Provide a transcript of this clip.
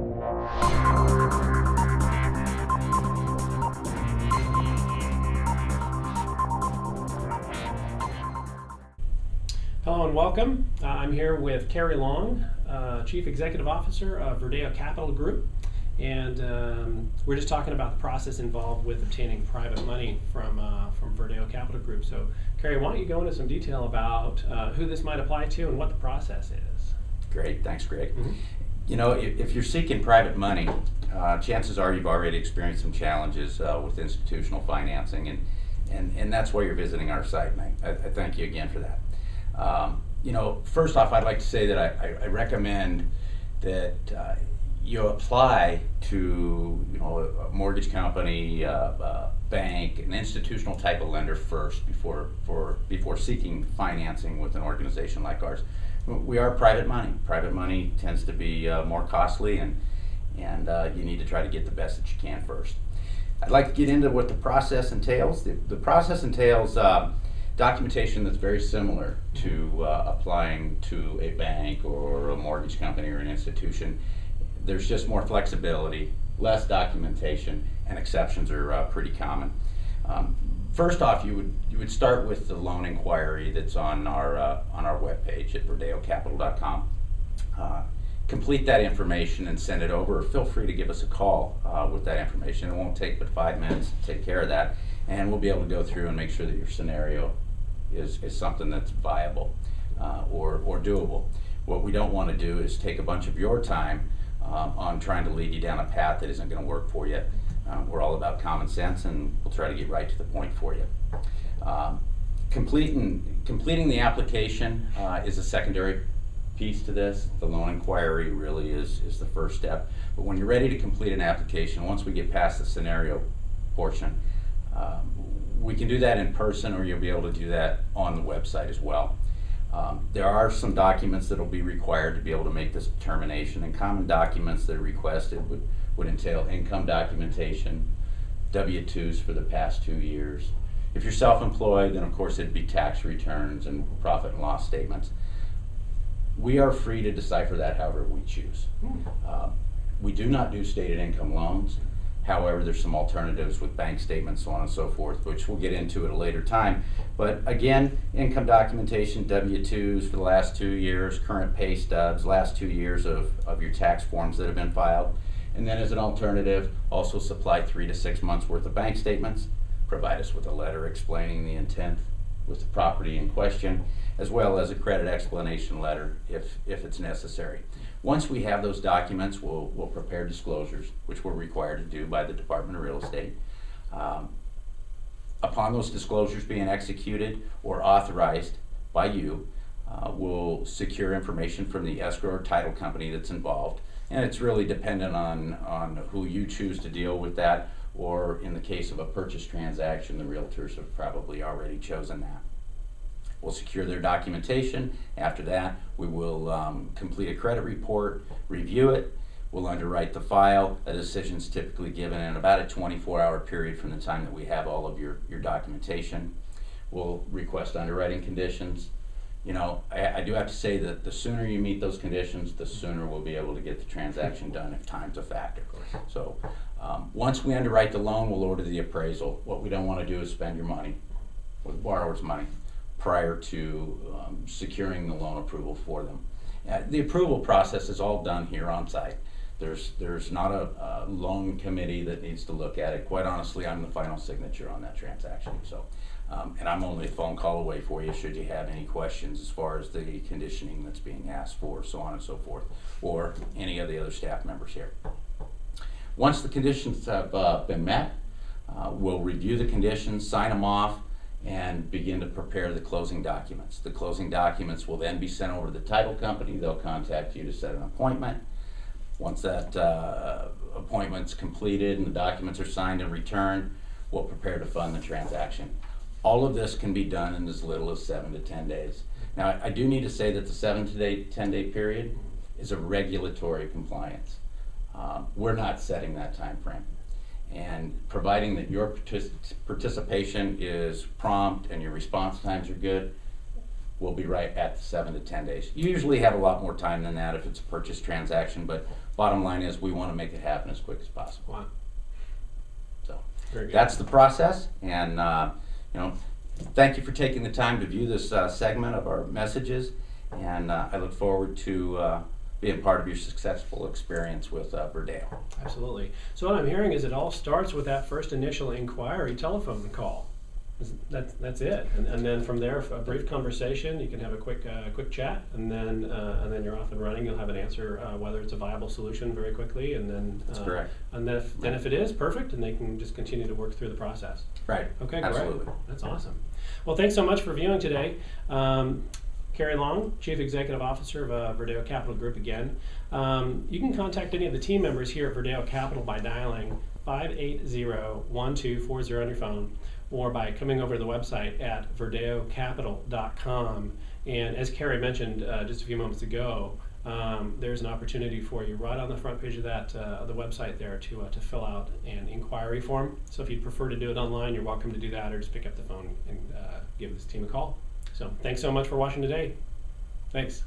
Hello and welcome. I'm here with Cary Long, Chief Executive Officer of Verdeo Capital Group, and we're just talking about the process involved with obtaining private money from Verdeo Capital Group. So, Cary, why don't you go into some detail about who this might apply to and what the process is? Great, thanks, Greg. Mm-hmm. You know, if you're seeking private money, chances are you've already experienced some challenges with institutional financing, and that's why you're visiting our site, and I thank you again for that. You know, first off, I'd like to say that I recommend that you apply to, you know, a mortgage company, bank, an institutional type of lender first before seeking financing with an organization like ours. We are private money. Private money tends to be more costly, and you need to try to get the best that you can first. I'd like to get into what the process entails. The process entails documentation that's very similar to applying to a bank or a mortgage company or an institution. There's just more flexibility, less documentation, and exceptions are pretty common. First off, you would start with the loan inquiry that's on our webpage at verdeocapital.com. Complete that information and send it over, or feel free to give us a call with that information. It won't take but 5 minutes to take care of that, and we'll be able to go through and make sure that your scenario is something that's viable or doable. What we don't want to do is take a bunch of your time on trying to lead you down a path that isn't going to work for you. We're all about common sense, and we'll try to get right to the point for you. Completing the application is a secondary piece to this. The loan inquiry really is the first step. But when you're ready to complete an application, once we get past the scenario portion, we can do that in person, or you'll be able to do that on the website as well. There are some documents that will be required to be able to make this determination, and common documents that are requested would entail income documentation, W-2s for the past 2 years. If you're self-employed, then of course it'd be tax returns and profit and loss statements. We are free to decipher that however we choose. We do not do stated income loans. However, there's some alternatives with bank statements, so on and so forth, which we'll get into at a later time. But again, income documentation, W-2s for the last 2 years, current pay stubs, last 2 years of your tax forms that have been filed. And then as an alternative, also supply 3 to 6 months worth of bank statements, provide us with a letter explaining the intent with the property in question, as well as a credit explanation letter if it's necessary. Once we have those documents, we'll prepare disclosures, which we're required to do by the Department of Real Estate. Upon those disclosures being executed or authorized by you, we'll secure information from the escrow or title company that's involved. And it's really dependent on who you choose to deal with that, or in the case of a purchase transaction, the realtors have probably already chosen that. We'll secure their documentation. After that, we will complete a credit report, review it. We'll underwrite the file. A decision's typically given in about a 24-hour period from the time that we have all of your documentation. We'll request underwriting conditions. You know, I do have to say that the sooner you meet those conditions, the sooner we'll be able to get the transaction done if time's a factor. So once we underwrite the loan, we'll order the appraisal. What we don't want to do is spend your money, or the borrower's money, prior to securing the loan approval for them. The approval process is all done here on site. There's not a loan committee that needs to look at it. Quite honestly, I'm the final signature on that transaction. So, and I'm only a phone call away for you should you have any questions as far as the conditioning that's being asked for, so on and so forth, or any of the other staff members here. Once the conditions have been met, we'll review the conditions, sign them off, and begin to prepare the closing documents. The closing documents will then be sent over to the title company. They'll contact you to set an appointment. Once that appointment's completed and the documents are signed and returned, we'll prepare to fund the transaction. All of this can be done in as little as 7 to 10 days. Now, I do need to say that the 7 to 10-day period is a regulatory compliance. We're not setting that time frame. And providing that your participation is prompt and your response times are good, we'll be right at the 7 to 10 days. You usually have a lot more time than that if it's a purchase transaction, but bottom line is we want to make it happen as quick as possible. Wow. So Very good. that's the process, and thank you for taking the time to view this segment of our messages, and I look forward to being part of your successful experience with Verdeo. Absolutely. So what I'm hearing is it all starts with that first initial inquiry telephone call. That's it, and then from there, a brief conversation. You can have a quick chat, and then you're off and running. You'll have an answer whether it's a viable solution very quickly, and then That's correct. And then if it is, perfect, and they can just continue to work through the process. Right. Okay, Absolutely. great. That's awesome. Well, thanks so much for viewing today. Cary Long, Chief Executive Officer of Verdeo Capital Group again. You can contact any of the team members here at Verdeo Capital by dialing 580-1240 on your phone, or by coming over to the website at verdeocapital.com. And as Cary mentioned just a few moments ago, there's an opportunity for you right on the front page of that the website there to fill out an inquiry form. So if you'd prefer to do it online, you're welcome to do that, or just pick up the phone and give this team a call. So thanks so much for watching today. Thanks.